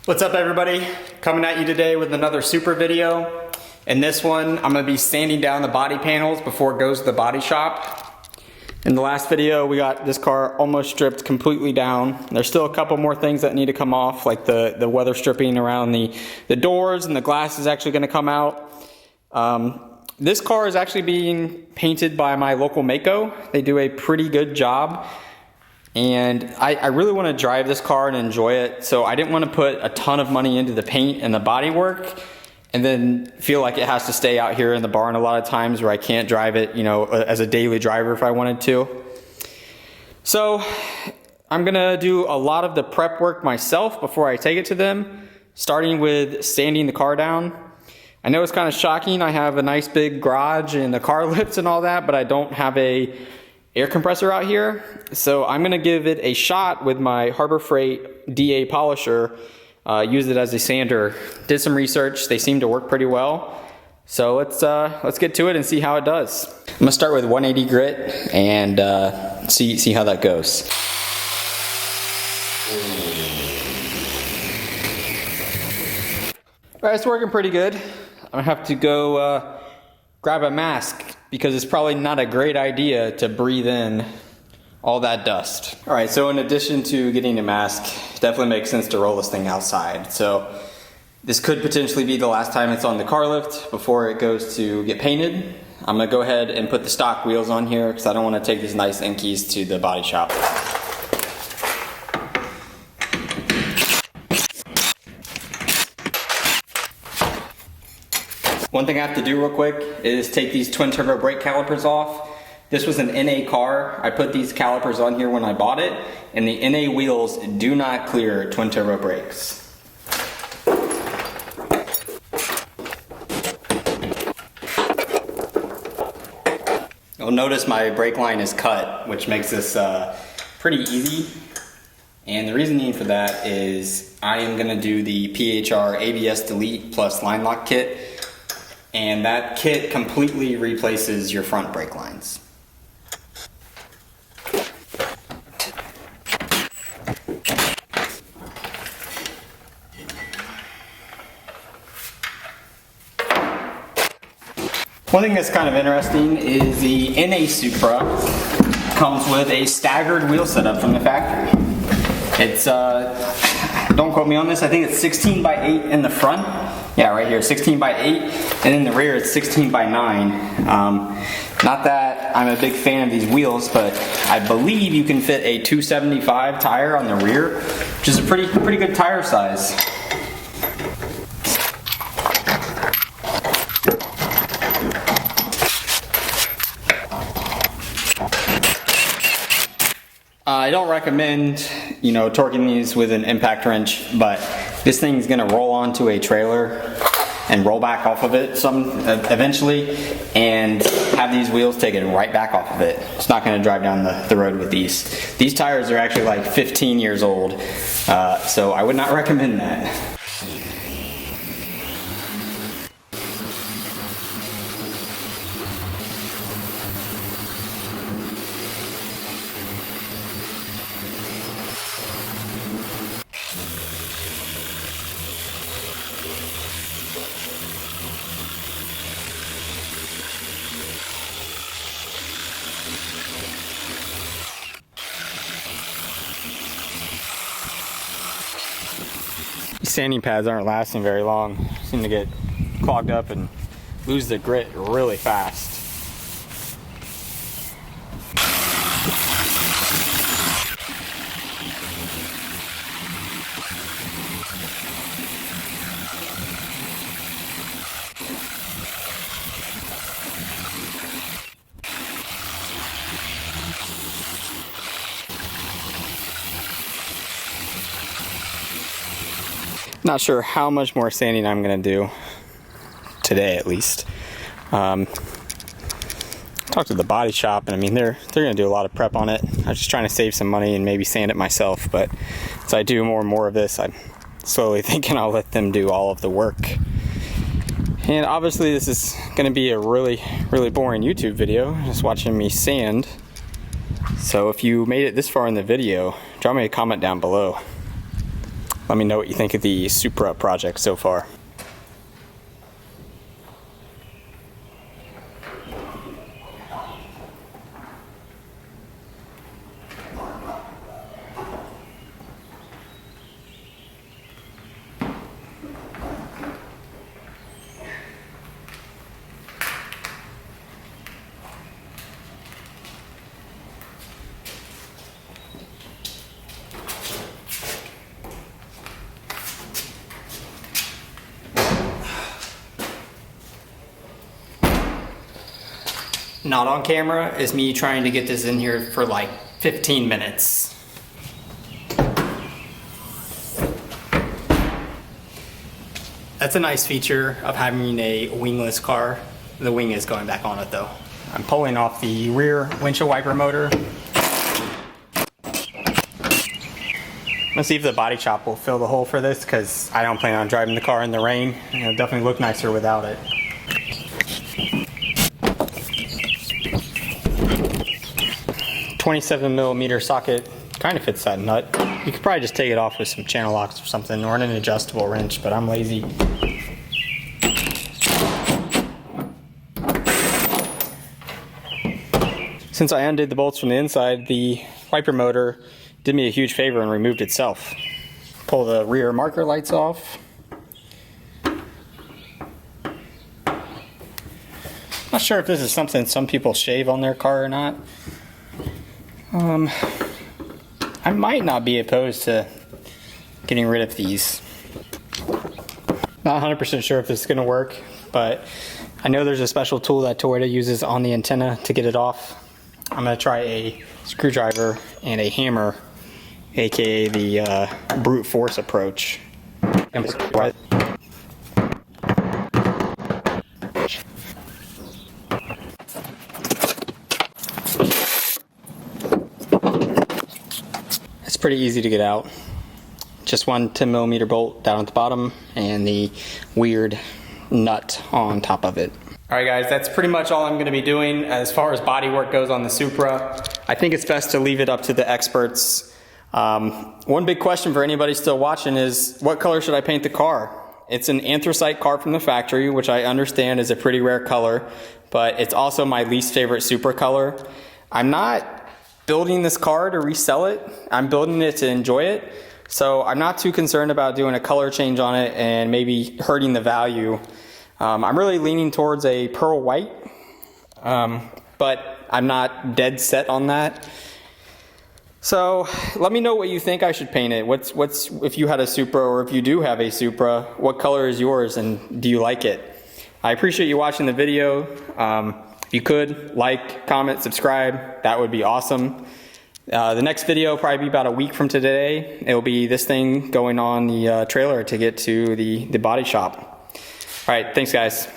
What's up everybody? Coming at you today with another Supra video. In this one, I'm gonna be sanding down the body panels before it goes to the body shop. In the last video, we got this car almost stripped completely down. There's still a couple more things that need to come off, like the weather stripping around the doors, and the glass is actually gonna come out. This car is actually being painted by my local Mako. They do a pretty good job. And I really want to drive this car and enjoy it, so I didn't want to put a ton of money into the paint and the body work and then feel like it has to stay out here in the barn a lot of times where I can't drive it, you know, as a daily driver if I wanted to. So I'm gonna do a lot of the prep work myself before I take it to them, starting with sanding the car down. I know it's kind of shocking. I have a nice big garage and the car lifts and all that, but I don't have a air compressor out here. So I'm gonna give it a shot with my Harbor Freight DA polisher, use it as a sander. Did some research, they seem to work pretty well. So let's get to it and see how it does. I'm gonna start with 180 grit and see how that goes. All right, it's working pretty good. I'm gonna have to go grab a mask because it's probably not a great idea to breathe in all that dust. All right, so in addition to getting a mask, it definitely makes sense to roll this thing outside. So this could potentially be the last time it's on the car lift before it goes to get painted. I'm gonna go ahead and put the stock wheels on here because I don't want to take these nice Enkeis to the body shop. One thing I have to do real quick is take these twin turbo brake calipers off. This was an NA car. I put these calipers on here when I bought it, and the NA wheels do not clear twin turbo brakes. You'll notice my brake line is cut, which makes this pretty easy. And the reasoning for that is I am gonna do the PHR ABS Delete plus line lock kit. And that kit completely replaces your front brake lines. One thing that's kind of interesting is the NA Supra comes with a staggered wheel setup from the factory. It's, don't quote me on this, I think it's 16 by 8 in the front. Yeah, right here, 16 by 8, and in the rear it's 16 by 9. Not that I'm a big fan of these wheels, but I believe you can fit a 275 tire on the rear, which is a pretty good tire size. I don't recommend, you know, torquing these with an impact wrench, but this thing's gonna roll onto a trailer and roll back off of it eventually, and have these wheels taken right back off of it. It's not gonna drive down the road with these. These tires are actually like 15 years old, so I would not recommend that. Sanding pads aren't lasting very long. Seem to get clogged up and lose the grit really fast. Not sure how much more sanding I'm gonna do today, at least. Talked to the body shop, and I mean they're gonna do a lot of prep on it. I was just trying to save some money and maybe sand it myself, but as I do more and more of this, I'm slowly thinking I'll let them do all of the work. And obviously this is gonna be a really boring YouTube video, just watching me sand. So if you made it this far in the video, drop me a comment down below. Let me know what you think of the Supra project so far. Not on camera is me trying to get this in here for like 15 minutes. That's a nice feature of having a wingless car. The wing is going back on it though. I'm pulling off the rear windshield wiper motor. Let's see if the body shop will fill the hole for this, because I don't plan on driving the car in the rain. It'll definitely look nicer without it. .27mm socket kind of fits that nut. You could probably just take it off with some channel locks or something, or an adjustable wrench, but I'm lazy. Since I undid the bolts from the inside, the wiper motor did me a huge favor and removed itself. Pull the rear marker lights off. Not sure if this is something some people shave on their car or not. I might not be opposed to getting rid of these. Not 100% sure if this is going to work, but I know there's a special tool that Toyota uses on the antenna to get it off. I'm going to try a screwdriver and a hammer, aka the brute force approach. It's pretty easy to get out. Just one 10mm bolt down at the bottom and the weird nut on top of it. Alright guys, that's pretty much all I'm going to be doing as far as body work goes on the Supra. I think it's best to leave it up to the experts. One big question for anybody still watching is, what color should I paint the car? It's an anthracite car from the factory, which I understand is a pretty rare color, but it's also my least favorite Supra color. I'm not building this car to resell it. I'm building it to enjoy it. So I'm not too concerned about doing a color change on it and maybe hurting the value. I'm really leaning towards a pearl white, but I'm not dead set on that. So let me know what you think I should paint it. What's if you had a Supra, or if you do have a Supra, what color is yours and do you like it? I appreciate you watching the video. If you could like, comment, subscribe, that would be awesome. The next video will probably be about a week from today. It will be this thing going on the trailer to get to the body shop. All right, thanks guys.